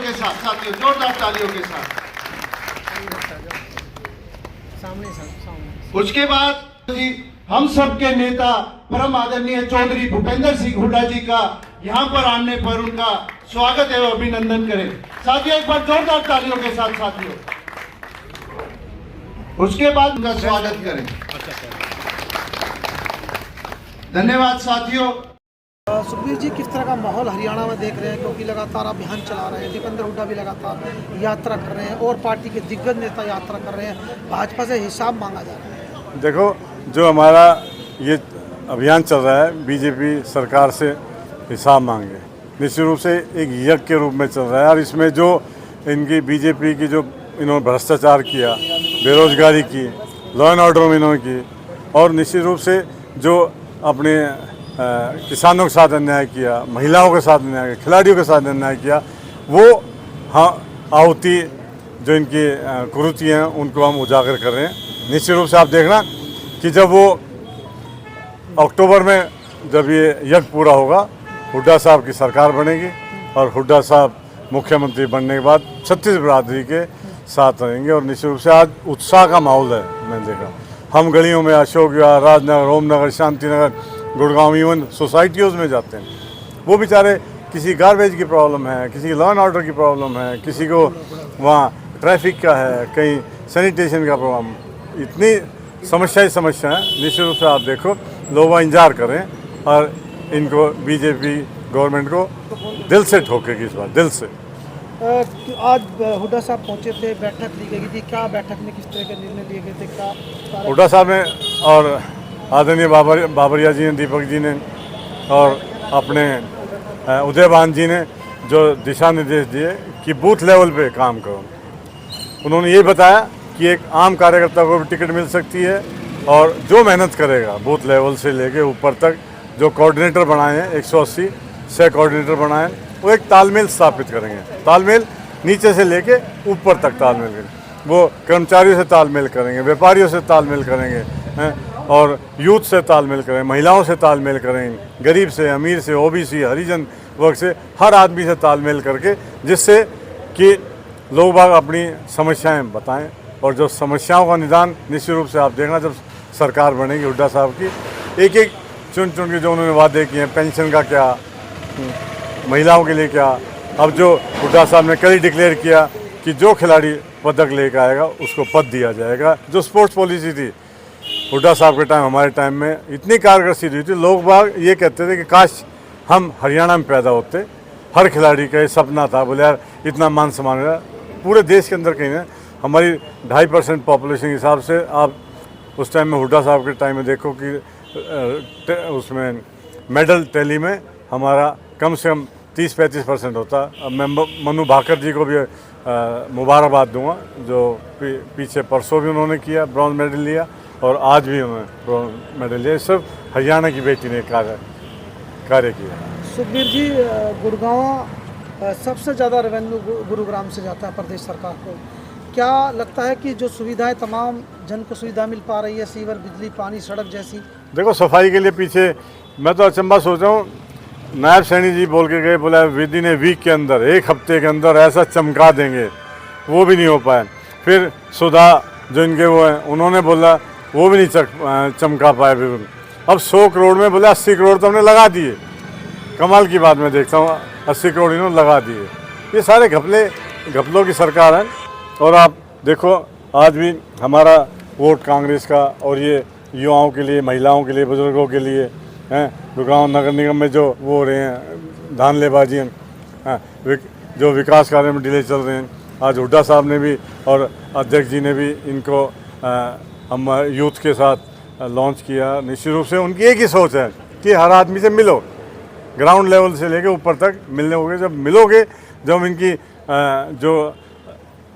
के साथ साथियों, जोरदार तालियों के साथ। उसके बाद जी हम सब के नेता परम आदरणीय चौधरी भूपेंद्र सिंह हुड्डा जी का यहाँ पर आने पर उनका स्वागत एवं अभिनंदन करें साथियों, एक बार जोरदार तालियों के साथ साथियों। उसके बाद उनका स्वागत करें। धन्यवाद साथियों। सुखबीर जी, किस तरह का माहौल हरियाणा में देख रहे हैं, क्योंकि लगातार अभियान चला रहे हैं, दीपेंद्र हुड्डा भी लगातार यात्रा कर रहे हैं और पार्टी के दिग्गज नेता यात्रा कर रहे हैं, भाजपा से हिसाब मांगा जा रहा है। देखो, जो हमारा ये अभियान चल रहा है, बीजेपी सरकार से हिसाब मांगे, निश्चित रूप से एक यज्ञ के रूप में चल रहा है। और इसमें जो इनकी बीजेपी की जो इन्होंने भ्रष्टाचार किया, बेरोजगारी की, लॉ एंड ऑर्डर में इन्होंने की, और निश्चित रूप से जो अपने किसानों के साथ अन्याय किया, महिलाओं के साथ अन्याय किया, खिलाड़ियों के साथ अन्याय किया, वो आहुति जो इनकी कुरीतियाँ हैं उनको हम उजागर कर रहे हैं। निश्चित रूप से आप देखना कि जब वो अक्टूबर में जब ये यज्ञ पूरा होगा, हुड्डा साहब की सरकार बनेगी और हुड्डा साहब मुख्यमंत्री बनने के बाद छत्तीस बिरादरी के साथ रहेंगे। और निश्चित रूप से आज उत्साह का माहौल है। मैंने देखा हम गलियों में अशोक विहार, राजनगर, ओमनगर, शांतिनगर, गुड़गांव, इवन सोसाइटियों में जाते हैं, वो बेचारे किसी गार्बेज की प्रॉब्लम है, किसी लॉ एंड ऑर्डर की प्रॉब्लम है, किसी को वहाँ ट्रैफिक का है, कहीं सैनिटेशन का प्रॉब्लम, इतनी समस्या है। निश्चित रूप से आप देखो लोग वहाँ इंतजार कर रहे हैं और इनको बीजेपी गवर्नमेंट को दिल से ठोकेगी इस बार, दिल से। आज हुड्डा साहब पहुंचे थे, बैठक ली गई थी, क्या बैठक में किस तरह के निर्णय लिए गए थे, क्या हुड्डा साहब ने और आदरणीय बाबरिया जी ने, दीपक जी ने और अपने उदयभान जी ने जो दिशा निर्देश दिए कि बूथ लेवल पे काम करो। उन्होंने ये बताया कि एक आम कार्यकर्ता को भी टिकट मिल सकती है और जो मेहनत करेगा बूथ लेवल से लेके ऊपर तक, जो कोऑर्डिनेटर बनाए हैं 180 से कोऑर्डिनेटर बनाए हैं, वो एक तालमेल स्थापित करेंगे। तालमेल नीचे से लेके ऊपर तक तालमेल करेंगे। वो कर्मचारियों से तालमेल करेंगे, व्यापारियों से तालमेल करेंगे हैं, और यूथ से तालमेल करेंगे, महिलाओं से तालमेल करेंगे, गरीब से, अमीर से, ओबीसी, हरिजन वर्ग से, हर आदमी से तालमेल करके, जिससे कि लोग बाग अपनी समस्याएं बताएं और जो समस्याओं का निदान निश्चित रूप से आप देखना जब सरकार बनेगी हुड्डा साहब की, एक एक चुन चुन के जो उन्होंने वादे किए हैं, पेंशन का क्या, महिलाओं के लिए क्या। अब जो हुड्डा साहब ने कल ही डिक्लेयर किया कि जो खिलाड़ी पदक लेकर आएगा उसको पद दिया जाएगा। जो स्पोर्ट्स पॉलिसी थी हुड्डा साहब के टाइम, हमारे टाइम में इतनी कारगर सिद्ध हुई थी, लोग बाग ये कहते थे कि काश हम हरियाणा में पैदा होते। हर खिलाड़ी का ये सपना था, बोले यार इतना मान सम्मान है पूरे देश के अंदर कहीं ना। हमारी 2.5% पॉपुलेशन के हिसाब से आप उस टाइम में हुड्डा साहब के टाइम में देखो कि उसमें मेडल टैली में हमारा कम से कम 30-35% होता। अब मैं मनु भाकर जी को भी मुबारकबाद दूंगा, जो पीछे परसों भी उन्होंने किया, ब्रॉन्ज मेडल लिया, और आज भी उन्होंने ब्रॉन्ज मेडल लिया। सिर्फ हरियाणा की बेटी ने कार्य किया। सुखबीर जी, गुड़गांव सबसे ज़्यादा रेवेन्यू गुरुग्राम से जाता है प्रदेश सरकार को। क्या लगता है कि जो सुविधाएं तमाम जन को सुविधा मिल पा रही है, सीवर, बिजली, पानी, सड़क जैसी? देखो, सफाई के लिए पीछे मैं तो अचंभा सोच रहा हूँ, नायब सैनी जी बोल के गए, बोला विद इन ए वीक के अंदर, एक हफ्ते के अंदर ऐसा चमका देंगे, वो भी नहीं हो पाया। फिर सुधा जो इनके वो हैं, उन्होंने बोला वो भी नहीं चमका पाए बिल्कुल। अब 100 करोड़ में बोला 80 करोड़ तो हमने लगा दिए। कमाल की बात मैं देखता हूँ, 80 करोड़ इन्होंने लगा दिए। ये सारे घपलों की सरकार है। और आप देखो आज भी हमारा वोट कांग्रेस का, और ये युवाओं के लिए, महिलाओं के लिए, बुजुर्गों के लिए हैं। गुड़गांव नगर निगम में जो वो हो रहे हैं धानलेबाजी हैं, जो विकास कार्य में डिले चल रहे हैं, आज हुड्डा साहब ने भी और अध्यक्ष जी ने भी इनको हम यूथ के साथ लॉन्च किया। निश्चित रूप से उनकी एक ही सोच है कि हर आदमी से मिलो, ग्राउंड लेवल से लेके ऊपर तक मिलने होंगे। जब मिलोगे, जब इनकी जो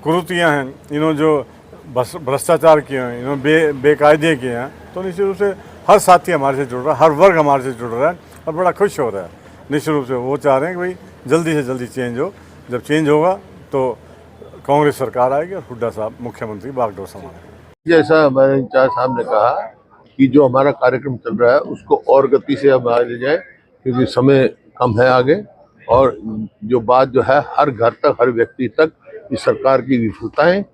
कुरीतियाँ हैं, इन्होंने जो भ्रष्टाचार किए हैं, इन्होंने बेकायदे किए हैं, तो निश्चित रूप से हर साथी हमारे से जुड़ रहा है, हर वर्ग हमारे से जुड़ रहा है और बड़ा खुश हो रहा है। निश्चित रूप से वो चाह रहे हैं कि भाई जल्दी से जल्दी चेंज हो। जब चेंज होगा तो कांग्रेस सरकार आएगी और हुड्डा साहब मुख्यमंत्री बागडोर संभालेंगे। जैसा हमारे इंचार्ज साहब ने कहा कि जो हमारा कार्यक्रम चल रहा है उसको और गति से अब आगे ले जाए, क्योंकि समय कम है आगे, और जो बात जो है हर घर तक, हर व्यक्ति तक इस सरकार की विफलताएं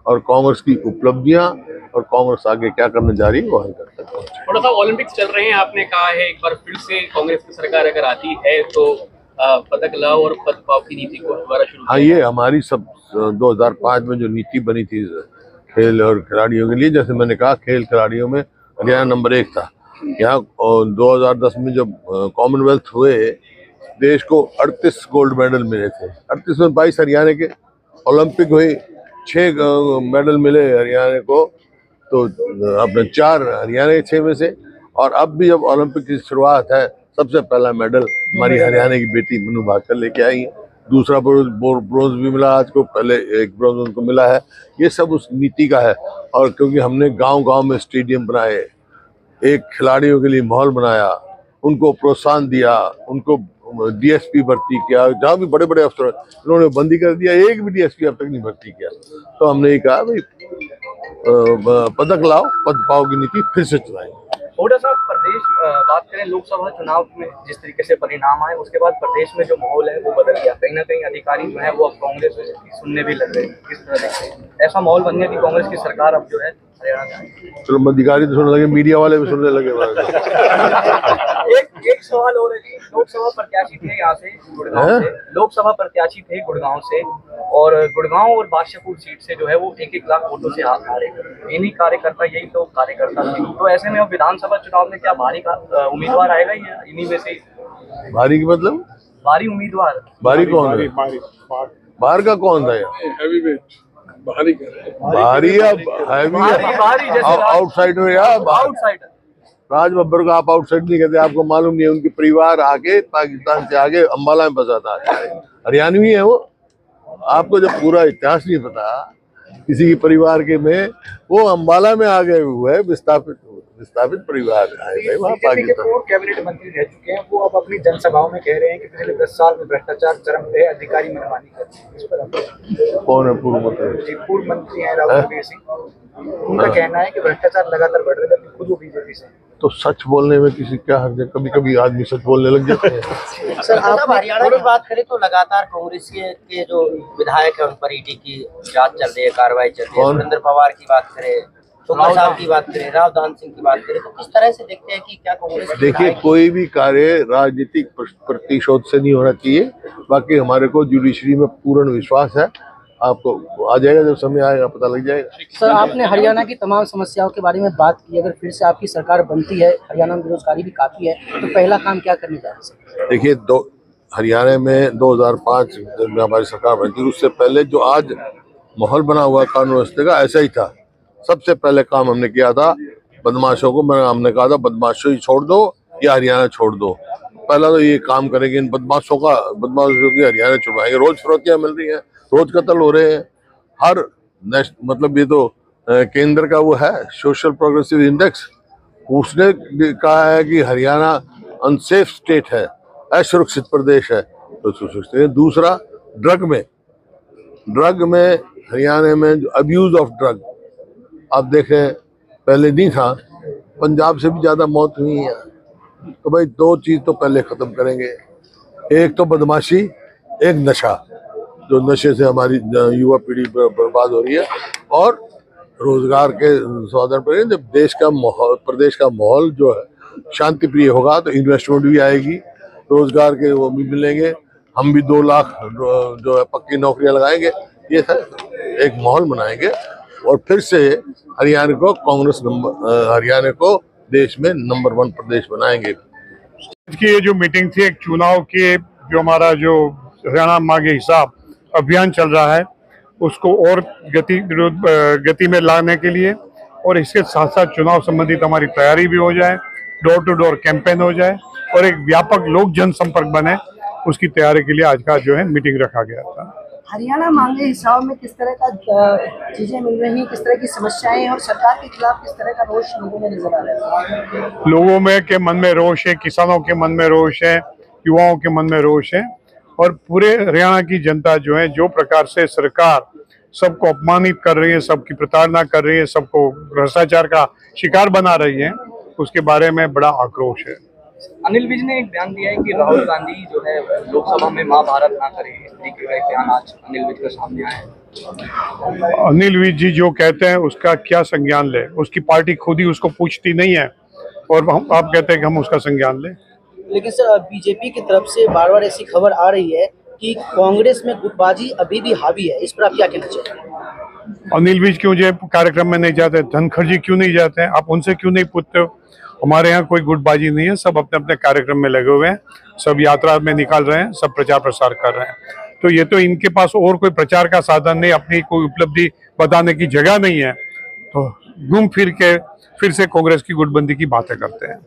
और कांग्रेस की उपलब्धियां और कांग्रेस आगे क्या करने जा रही है वो हर घर तक पहुंचे। थोड़ा सा ओलंपिक्स चल रहे हैं, आपने कहा है एक बार फिर से कांग्रेस की सरकार अगर आती है तो पदक लाओ और पद पाओ की नीति को दोबारा शुरू। हाँ, ये हमारी सब 2005 में जो नीति बनी थी खेल और खिलाड़ियों के लिए, जैसे मैंने कहा खेल खिलाड़ियों में हरियाणा नंबर 1 था। यहाँ 2010 में जब कॉमनवेल्थ हुए, देश को 38 गोल्ड मेडल मिले थे। 38 में 22 हरियाणा के। ओलंपिक हुई, 6 मेडल मिले हरियाणा को, तो अपने 4 हरियाणा के 6 में से। और अब भी जब ओलंपिक की शुरुआत है, सबसे पहला मेडल हमारी हरियाणा की बेटी मनु भाकर लेके आई है। दूसरा ब्रोंज भी मिला आज को, पहले एक ब्रोंज उनको मिला है। ये सब उस नीति का है। और क्योंकि हमने गांव-गांव में स्टेडियम बनाए, एक खिलाड़ियों के लिए माहौल बनाया, उनको प्रोत्साहन दिया, उनको डीएसपी भर्ती किया। जहाँ भी बड़े बड़े अफसर उन्होंने बंदी कर दिया, एक भी डीएसपी अब तक नहीं भर्ती किया। तो हमने ये कहा भाई पदक लाओ, पद पाओ की नीति फिर से चलाएंगे। थोड़ा सा प्रदेश बात करें, लोकसभा चुनाव में जिस तरीके से परिणाम आए उसके बाद प्रदेश में जो माहौल है वो बदल गया। कहीं ना कहीं अधिकारी जो है वो अब कांग्रेस की सुनने भी लग गए। किस तरह देखते हैं? ऐसा माहौल बन गया कि कांग्रेस की सरकार अब जो है हरियाणा में आएगी। चलो, अधिकारी तो सुनने लगे, मीडिया वाले भी सुनने लगे। एक सवाल और है जी, लोकसभा प्रत्याशी थे यहाँ से गुड़गांव से, लोकसभा प्रत्याशी थे गुड़गांव से, और गुड़गांव और बादशाहपुर सीट से जो है वो 1-1 लाख वोटों से हाथ हारे। इन्हीं कार्यकर्ता, यही तो कार्यकर्ता थे। तो ऐसे में अब विधानसभा चुनाव में क्या भारी का उम्मीदवार आएगा या इन्हीं में से? भारी की मतलब? भारी उम्मीदवार। भारी कौन है? बाहर का कौन था? भारी या हैवी? आउटसाइडर या आउटसाइडर? राज बब्बर को आप आउटसाइड नहीं कहते, आपको मालूम नहीं है। उनके परिवार आके पाकिस्तान से आगे अम्बाला में बसा था, हरियाणवी है वो। आपको जब पूरा इतिहास नहीं पता किसी के परिवार के में, वो अम्बाला में आ गए हुए विस्थापित परिवार आए वहाँ पाकिस्तान। कैबिनेट मंत्री रह चुके हैं, वो अब अपनी जनसभाओं में कह रहे हैं कि पिछले 10 साल में भ्रष्टाचार चरम पे, अधिकारी मनमानी करते हैं। इस पर कौन है पूर्व मंत्री? पूर्व मंत्री है रावल सिंह। उनका कहना है कि भ्रष्टाचार लगातार बढ़ रहा है, खुद वो बीजेपी से। तो सच बोलने में किसी क्या हर्ज है? कभी कभी आदमी सच बोलने लग जाते हैं। सर, आप हरियाणा की बात करें तो लगातार कांग्रेस के जो विधायक है उन पर ईडी की जांच चल रही है, कार्रवाई चल रही है। सुरेंद्र पवार की बात करें, सुखा साहब की बात करें, रावदान सिंह की बात करें, तो किस तरह से देखते हैं कि क्या कांग्रेस? देखिए, कोई भी कार्य राजनीतिक प्रतिशोध से नहीं होना चाहिए। बाकी हमारे को जुडिशरी में पूर्ण विश्वास है। आपको आ जाएगा, जब समय आएगा पता लग जाएगा। सर, आपने हरियाणा की तमाम समस्याओं के बारे में बात की। अगर फिर से आपकी सरकार बनती है, हरियाणा में बेरोजगारी भी काफी है, तो पहला काम क्या करने जा रहे हैं? देखिए, हरियाणा में 2005 जब हमारी सरकार बनी थी, उससे पहले जो आज माहौल बना हुआ कानून व्यवस्था का, ऐसा ही था। सबसे पहले काम हमने किया था, बदमाशों को हमने कहा था बदमाशों ही छोड़ दो या हरियाणा छोड़ दो। पहला तो ये काम करेंगे, इन बदमाशों की हरियाणा छुड़वाएंगे। रोज फिरौतियाँ मिल रही हैं, रोज कत्ल हो रहे हैं। हर मतलब ये तो केंद्र का वो है सोशल प्रोग्रेसिव इंडेक्स, उसने कहा है कि हरियाणा अनसेफ स्टेट है, असुरक्षित प्रदेश है। तो सोचते हैं। दूसरा, ड्रग में हरियाणा में जो अब्यूज ऑफ ड्रग, आप देखें पहले नहीं था, पंजाब से भी ज्यादा मौत हुई है। तो भाई 2 चीज तो पहले खत्म करेंगे, एक तो बदमाशी, एक नशा। जो नशे से हमारी युवा पीढ़ी बर्बाद हो रही है, और रोजगार के साधन पर। जब प्रदेश का माहौल जो है शांति प्रिय होगा तो इन्वेस्टमेंट भी आएगी, रोजगार के वो भी मिलेंगे। हम भी 2 लाख जो है पक्की नौकरियां लगाएंगे। ये है, एक माहौल बनाएंगे और फिर से हरियाणा को देश में नंबर 1 प्रदेश बनाएंगे। की ये जो मीटिंग थी, एक चुनाव के जो हमारा जो हरियाणा मांगे हिसाब अभियान चल रहा है, उसको और गति में लाने के लिए, और इसके साथ साथ चुनाव संबंधित हमारी तैयारी भी हो जाए, डोर टू डोर कैंपेन हो जाए और एक व्यापक लोक जनसंपर्क बने, उसकी तैयारी के लिए आज का जो है मीटिंग रखा गया था। हरियाणा मांगे हिसाब में किस तरह का चीजें मिल रही हैं, किस तरह की समस्याएं हैं, और सरकार के खिलाफ किस तरह का रोष लोगों में नजर आ रहा है? लोगों में के मन में रोष है, किसानों के मन में रोष है, युवाओं के मन में रोष है, और पूरे हरियाणा की जनता जो है, जो प्रकार से सरकार सबको अपमानित कर रही है, सबकी प्रताड़ना कर रही है, सबको भ्रष्टाचार का शिकार बना रही है, उसके बारे में बड़ा आक्रोश है। अनिल विज ने एक बयान दिया है कि राहुल गांधी जो है लोकसभा में महाभारत ना करे, इस तरीके का एक बयान आज अनिल विज के सामने आया है। अनिल विज जी जो कहते हैं उसका क्या संज्ञान ले, उसकी पार्टी खुद ही उसको पूछती नहीं है और आप कहते हैं कि हम उसका संज्ञान लें। लेकिन सर बीजेपी की तरफ से बार बार ऐसी खबर आ रही है कि कांग्रेस में गुटबाजी अभी भी हावी है, इस पर आप क्या कहना चाहिए? अनिल विज क्यों जो कार्यक्रम में नहीं जाते, धनखड़ जी क्यों नहीं जाते हैं, आप उनसे क्यों नहीं पूछते हो? हमारे यहाँ कोई गुटबाजी नहीं है, सब अपने अपने कार्यक्रम में लगे हुए हैं, सब यात्रा में निकाल रहे हैं, सब प्रचार प्रसार कर रहे हैं। तो ये तो इनके पास और कोई प्रचार का साधन नहीं, अपनी कोई उपलब्धि बताने की जगह नहीं है, तो घूम फिर के फिर से कांग्रेस की गुटबंदी की बातें करते हैं।